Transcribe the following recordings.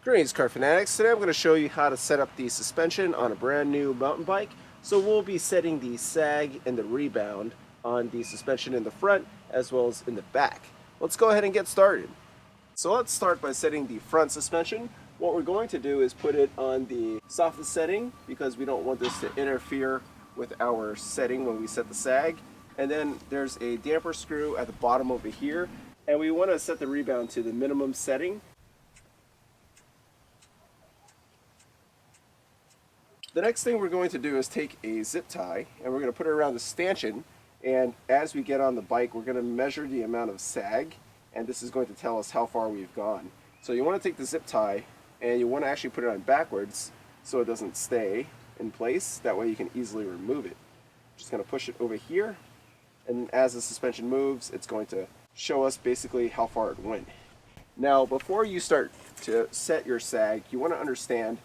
Greetings, car fanatics. Today I'm going to show you how to set up the suspension on a brand new mountain bike. So we'll be setting the sag and the rebound on the suspension in the front as well as in the back. Let's go ahead and get started. So let's start by setting the front suspension. What we're going to do is put it on the softest setting because we don't want this to interfere with our setting when we set the sag. And then there's a damper screw at the bottom over here, and we want to set the rebound to the minimum setting. The next thing we're going to do is take a zip tie and we're going to put it around the stanchion, and as we get on the bike we're going to measure the amount of sag, and this is going to tell us how far we've gone. So you want to take the zip tie and you want to actually put it on backwards so it doesn't stay in place. That way you can easily remove it. Just going to push it over here, and as the suspension moves it's going to show us basically how far it went. Now before you start to set your sag, you want to understand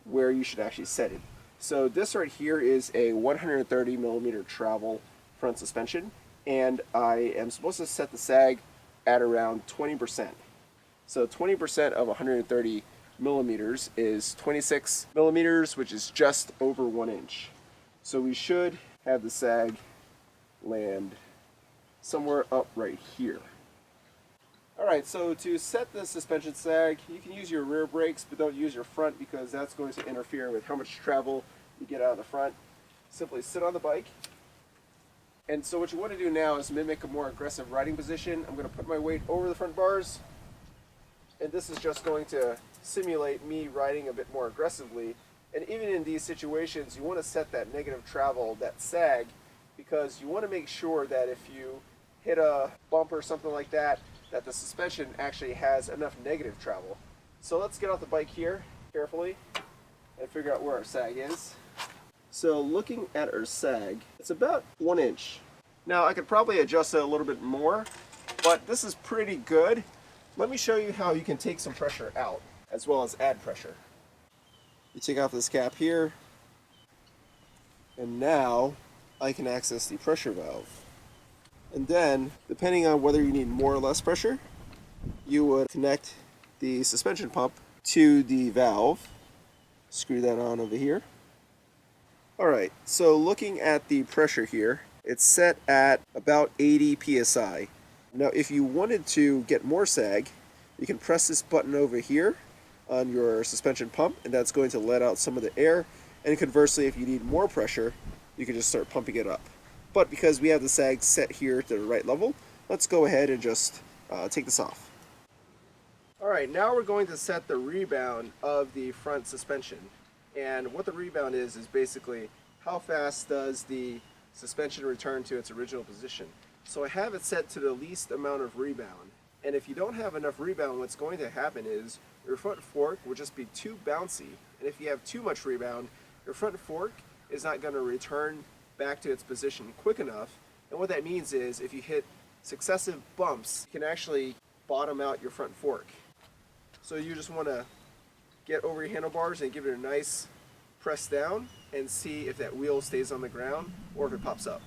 where you should actually set it. So this right here is a 130 millimeter travel front suspension, and I am supposed to set the sag at around 20%. So 20% of 130 millimeters is 26 millimeters, which is just over 1 inch. So we should have the sag land somewhere up right here. Alright, so to set the suspension sag, you can use your rear brakes, but don't use your front because that's going to interfere with how much travel you get out of the front. Simply sit on the bike. And so what you want to do now is mimic a more aggressive riding position. I'm going to put my weight over the front bars, and this is just going to simulate me riding a bit more aggressively. And even in these situations, you want to set that negative travel, that sag, because you want to make sure that if you hit a bump or something like that, that the suspension actually has enough negative travel. So let's get off the bike here carefully and figure out where our sag is. So looking at our sag, it's about 1 inch. Now I could probably adjust it a little bit more, but this is pretty good. Let me show you how you can take some pressure out as well as add pressure. You take off this cap here, and now I can access the pressure valve. And then, depending on whether you need more or less pressure, you would connect the suspension pump to the valve. Screw that on over here. Alright, so looking at the pressure here, it's set at about 80 psi. Now if you wanted to get more sag, you can press this button over here on your suspension pump, and that's going to let out some of the air. And conversely, if you need more pressure, you can just start pumping it up. But because we have the sag set here to the right level, let's go ahead and just take this off. Alright, now we're going to set the rebound of the front suspension. And what the rebound is basically how fast does the suspension return to its original position. So I have it set to the least amount of rebound. And if you don't have enough rebound, what's going to happen is your front fork will just be too bouncy. And if you have too much rebound, your front fork is not going to return back to its position quick enough. And what that means is if you hit successive bumps, you can actually bottom out your front fork. So you just want to get over your handlebars and give it a nice press down and see if that wheel stays on the ground or if it pops up.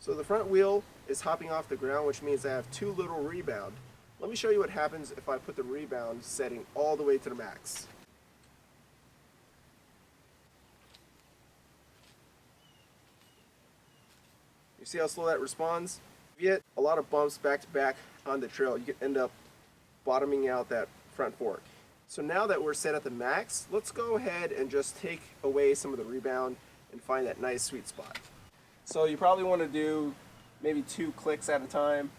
So the front wheel is hopping off the ground, which means I have too little rebound. Let me show you what happens if I put the rebound setting all the way to the max. You see how slow that responds? If you hit a lot of bumps back to back on the trail, you can end up bottoming out that front fork. So now that we're set at the max, let's go ahead and just take away some of the rebound and find that nice sweet spot. So you probably want to do maybe 2 clicks at a time.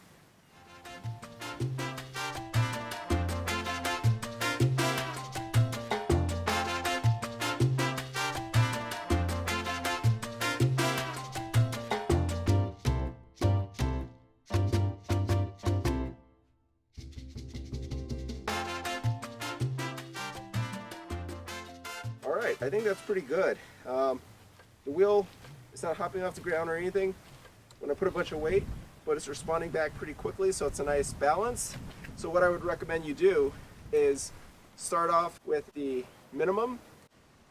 Alright, I think that's pretty good. The wheel is not hopping off the ground or anything when I put a bunch of weight, but it's responding back pretty quickly, so it's a nice balance. So what I would recommend you do is start off with the minimum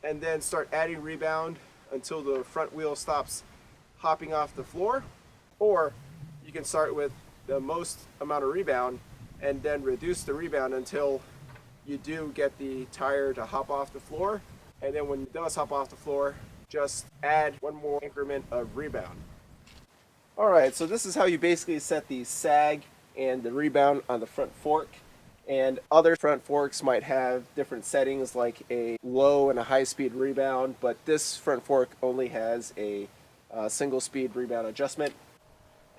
and then start adding rebound until the front wheel stops hopping off the floor, or you can start with the most amount of rebound and then reduce the rebound until you do get the tire to hop off the floor. And then when it does hop off the floor, just add one more increment of rebound. Alright, so this is how you basically set the sag and the rebound on the front fork. And other front forks might have different settings like a low and a high speed rebound, but this front fork only has a single speed rebound adjustment.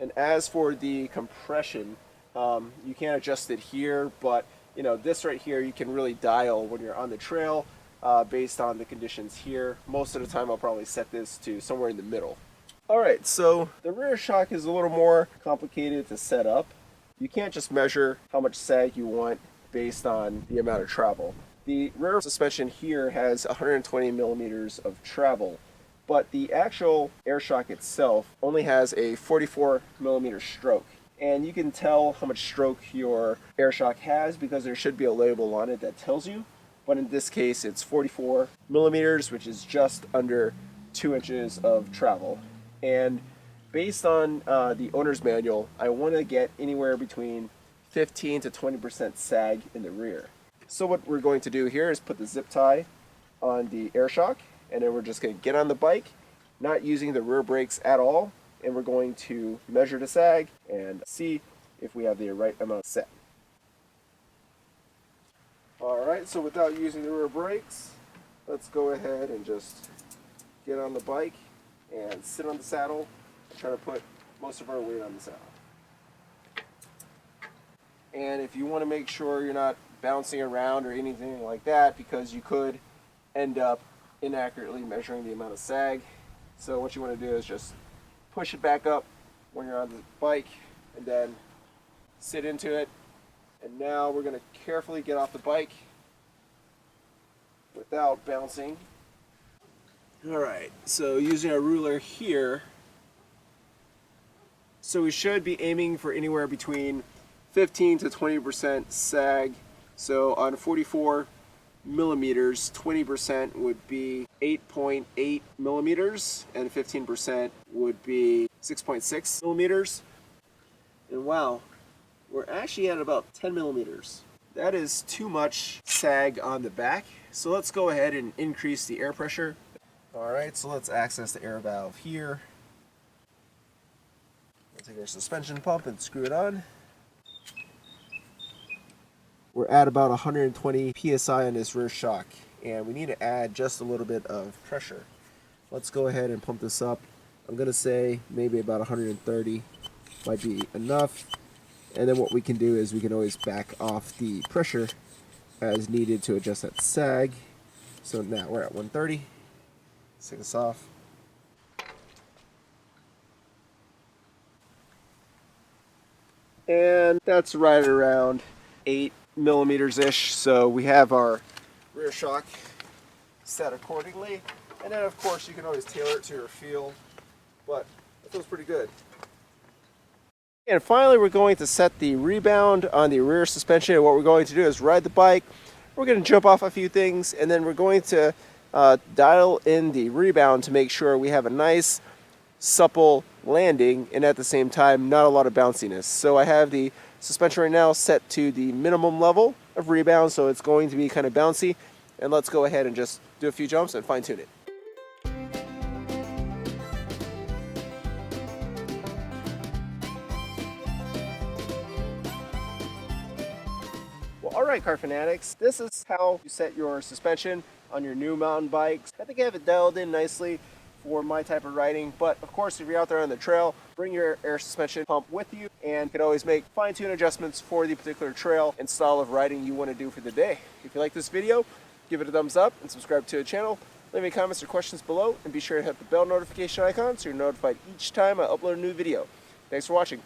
And as for the compression, you can't adjust it here, but this right here you can really dial when you're on the trail based on the conditions here. Most of the time I'll probably set this to somewhere in the middle. Alright, so the rear shock is a little more complicated to set up. You can't just measure how much sag you want based on the amount of travel. The rear suspension here has 120 millimeters of travel, but the actual air shock itself only has a 44 millimeter stroke. And you can tell how much stroke your air shock has because there should be a label on it that tells you. But in this case, it's 44 millimeters, which is just under 2 inches of travel. And based on the owner's manual, I want to get anywhere between 15 to 20% sag in the rear. So what we're going to do here is put the zip tie on the air shock, and then we're just going to get on the bike, not using the rear brakes at all, and we're going to measure the sag and see if we have the right amount set. Alright, so without using the rear brakes, let's go ahead and just get on the bike and sit on the saddle and try to put most of our weight on the saddle. And if you want to make sure you're not bouncing around or anything like that, because you could end up inaccurately measuring the amount of sag, so what you want to do is just push it back up when you're on the bike and then sit into it. And now we're going to carefully get off the bike without bouncing. Alright, so using our ruler here, so we should be aiming for anywhere between 15 to 20% sag. So on 44 millimeters, 20% would be 8.8 millimeters and 15% would be 6.6 millimeters. And wow, we're actually at about 10 millimeters. That is too much sag on the back. So let's go ahead and increase the air pressure. Alright, so let's access the air valve here. We'll take our suspension pump and screw it on. We're at about 120 psi on this rear shock, and we need to add just a little bit of pressure. Let's go ahead and pump this up. I'm going to say maybe about 130 might be enough. And then what we can do is we can always back off the pressure as needed to adjust that sag. So now we're at 130. Let's take this off. And that's right around 8 millimeters-ish. So we have our rear shock set accordingly. And then of course you can always tailor it to your feel, but it feels pretty good. And finally, we're going to set the rebound on the rear suspension. And what we're going to do is ride the bike. We're going to jump off a few things, and then we're going to dial in the rebound to make sure we have a nice, supple landing, and at the same time, not a lot of bounciness. So I have the suspension right now set to the minimum level of rebound, so it's going to be kind of bouncy. And let's go ahead and just do a few jumps and fine tune it. Alright, car fanatics, this is how you set your suspension on your new mountain bikes. I think I have it dialed in nicely for my type of riding, but of course if you're out there on the trail, bring your air suspension pump with you and you can always make fine-tune adjustments for the particular trail and style of riding you want to do for the day. If you like this video, give it a thumbs up and subscribe to the channel. Leave any comments or questions below, and be sure to hit the bell notification icon so you're notified each time I upload a new video. Thanks for watching.